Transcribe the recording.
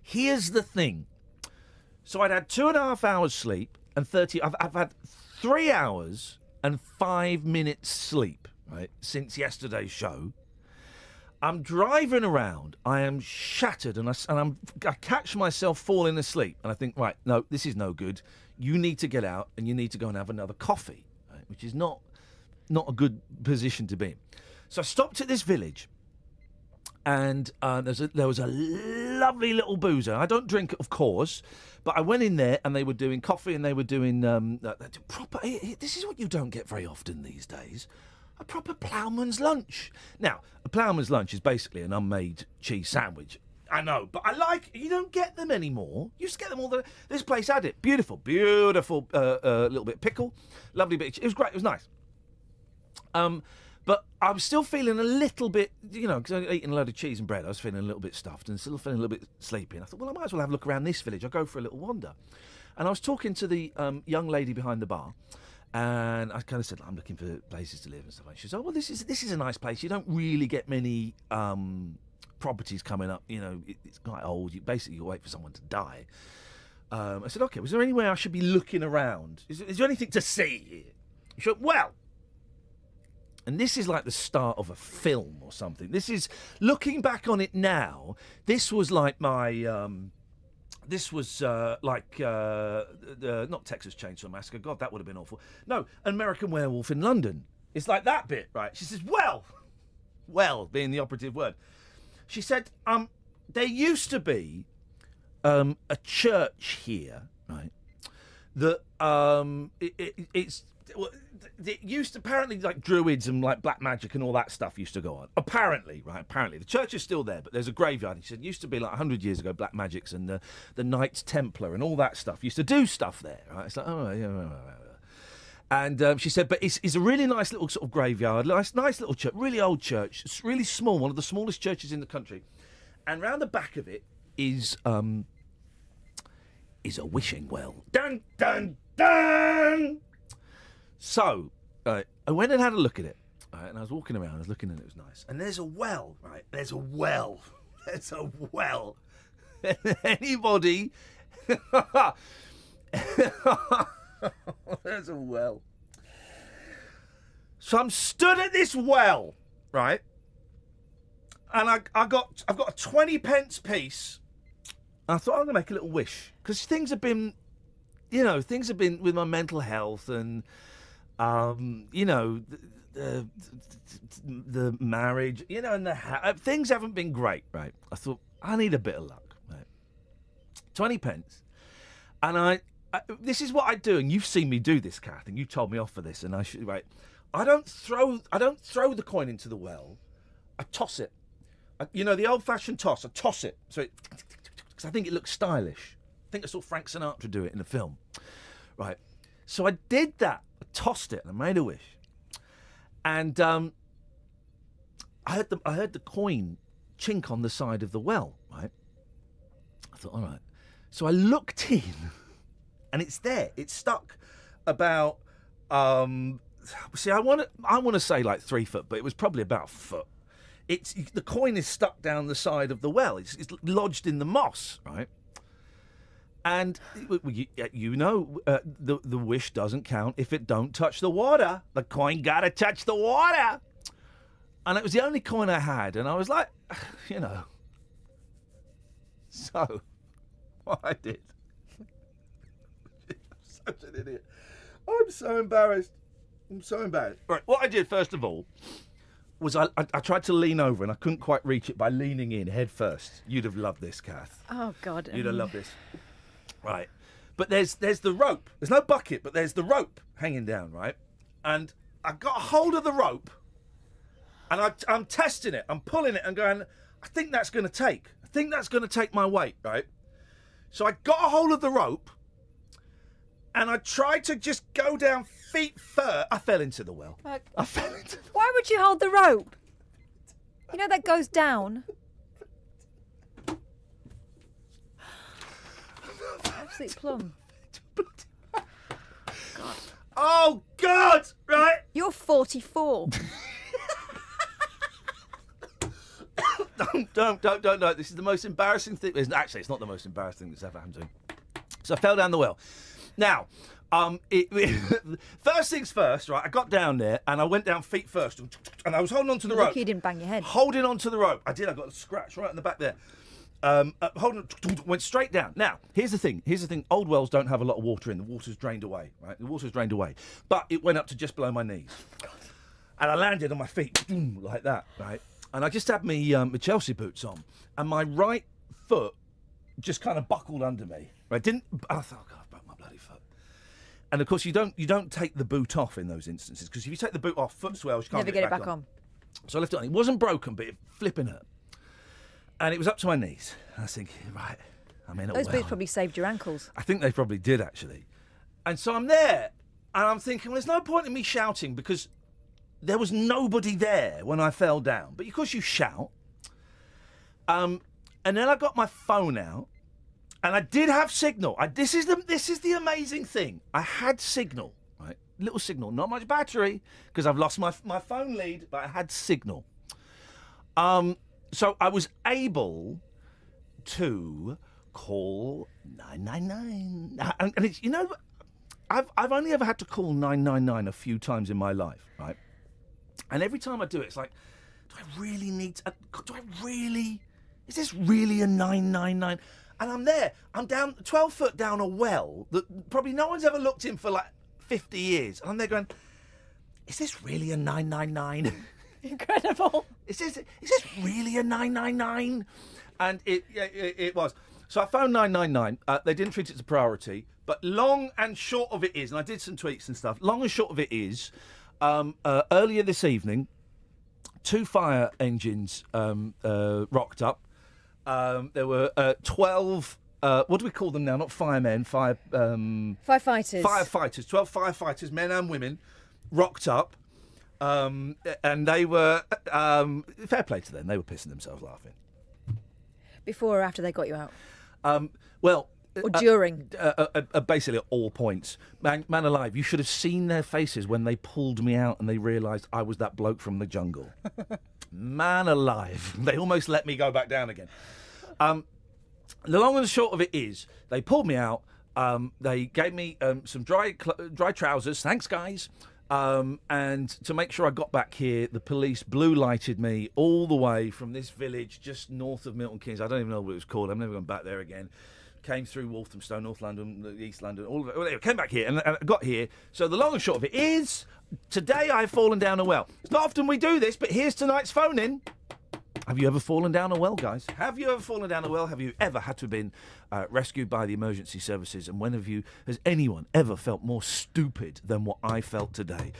Here's the thing. So I'd had 2.5 hours sleep and 30... I've had 3 hours and 5 minutes sleep, right, since yesterday's show. I'm driving around. I am shattered, and I catch myself falling asleep. And I think, right, no, this is no good. You need to get out, and you need to go and have another coffee, right, which is not a good position to be in. So I stopped at this village, and there was a lovely little boozer. I don't drink, of course, but I went in there, and they were doing coffee, and they were doing proper... This is what you don't get very often these days. A proper ploughman's lunch. Now, a ploughman's lunch is basically an unmade cheese sandwich. I know, but you don't get them anymore. You used to get them all this place had it. Beautiful little bit of pickle. Lovely bit. It was great. It was nice. But I was still feeling a little bit, because I was eating a load of cheese and bread. I was feeling a little bit stuffed and still feeling a little bit sleepy. And I thought, well, I might as well have a look around this village. I'll go for a little wander. And I was talking to the young lady behind the bar. And I kind of said, I'm looking for places to live and stuff. And she said, oh, well, this is a nice place. You don't really get many properties coming up. It's quite old. You wait for someone to die. I said, okay, was there anywhere I should be looking around? Is there anything to see here? She went, well, and this is like the start of a film or something. This is, looking back on it now, this was like my... This was not Texas Chainsaw Massacre. God, that would have been awful. No, American Werewolf in London. It's like that bit, right? She says, well, being the operative word. She said, there used to be a church here, right? That it used to, apparently, like druids and like black magic and all that stuff used to go on. Apparently, the church is still there, but there's a graveyard. She said it used to be like 100 years ago, black magics and the Knights Templar and all that stuff used to do stuff there. Right? It's like, oh yeah. And she said, but it's a really nice little sort of graveyard, nice little church, really old church. It's really small, one of the smallest churches in the country. And round the back of it is a wishing well. Dun dun dun. So, I went and had a look at it, right, and I was walking around, I was looking, and it was nice. And there's a well, right? There's a well. Anybody... There's a well. So I'm stood at this well, right? And I've got a 20 pence piece. I thought I'm going to make a little wish. Because things have been with my mental health and... the marriage, and things haven't been great, right? I thought, I need a bit of luck, right? 20 pence. And I this is what I do, and you've seen me do this, Kath, and you told me off for this, and I should, right? I don't throw the coin into the well. I toss it. The old-fashioned toss. I toss it. So because I think it looks stylish. I think I saw Frank Sinatra do it in a film. Right. So I did that. I tossed it and I made a wish. And I heard the coin chink on the side of the well, right? I thought, all right. So I looked in and it's there. It's stuck about see, I want to say like 3 foot, but it was probably about a foot. The coin is stuck down the side of the well. It's lodged in the moss, right? And the wish doesn't count if it don't touch the water. The coin gotta touch the water. And it was the only coin I had, and I was like, So, what I did. I'm such an idiot. I'm so embarrassed. Right, what I did first of all was I tried to lean over and I couldn't quite reach it by leaning in head first. You'd have loved this, Kath. Oh God. You'd have loved this. Right, but there's the rope. There's no bucket, but there's the rope hanging down, right? And I got a hold of the rope, and I'm testing it. I'm pulling it and going, I think that's going to take my weight, right? So I got a hold of the rope, and I tried to just go down feet first. I fell into the well. Why would you hold the rope? That goes down. Absolute plum. God. Oh, God! Right? You're 44. Don't. This is the most embarrassing thing. Actually, it's not the most embarrassing thing that's ever happened to me. So I fell down the well. Now, first things first, right? I got down there and I went down feet first, and I was holding on to the rope. You didn't bang your head. Holding on to the rope. I did. I got a scratch right in the back there. Holding, went straight down. Now, here's the thing. Old wells don't have a lot of water in. The water's drained away, right? The water's drained away. But it went up to just below my knees. And I landed on my feet, like that, right? And I just had my Chelsea boots on. And my right foot just kind of buckled under me. Right? I thought, oh, God, I broke my bloody foot. And, of course, you don't take the boot off in those instances. Because if you take the boot off, foot swells, you can't Never get it back on. So I left it on. It wasn't broken, but it flipping hurt. And it was up to my knees. And I was thinking, right, I'm in a Those well. boots probably saved your ankles. I think they probably did, actually. And so I'm there, and I'm thinking, well, there's no point in me shouting because there was nobody there when I fell down. But of course you shout. And then I got my phone out, and I did have signal. This is the amazing thing. I had signal, right? Little signal, not much battery because I've lost my phone lead, but I had signal. So I was able to call 999. And it's, you know, I've only ever had to call 999 a few times in my life, right? And every time I do it, it's like, do I really need to, is this really a 999? And I'm there. I'm down 12 foot down a well that probably no one's ever looked in for like 50 years. And I'm there going, is this really a 999? Incredible. Is this really a 999? And it was. So I phoned 999. They didn't treat it as a priority. But long and short of it is, and I did some tweets and stuff, long and short of it is, earlier this evening, 2 fire engines rocked up. There were 12, what do we call them now? Not firemen, Firefighters. Firefighters. 12 firefighters, men and women, rocked up. And they were, fair play to them, they were pissing themselves laughing. Before or after they got you out? Well... Or during? Basically at all points. Man alive, you should have seen their faces when they pulled me out and they realised I was that bloke from the jungle. Man alive. They almost let me go back down again. The long and the short of it is, they pulled me out, they gave me some dry trousers, thanks guys, and to make sure I got back here, the police blue lighted me all the way from this village just north of Milton Keynes. I don't even know what it was called. I'm never going back there again. Came through Walthamstow, North London, East London, all of it. Well, anyway, came back here and I got here. So the long and short of it is, today I've fallen down a well. It's not often we do this, but here's tonight's phone-in. Have you ever fallen down a well, guys? Have you ever fallen down a well? Have you ever had to have been rescued by the emergency services? And when has anyone ever felt more stupid than what I felt today?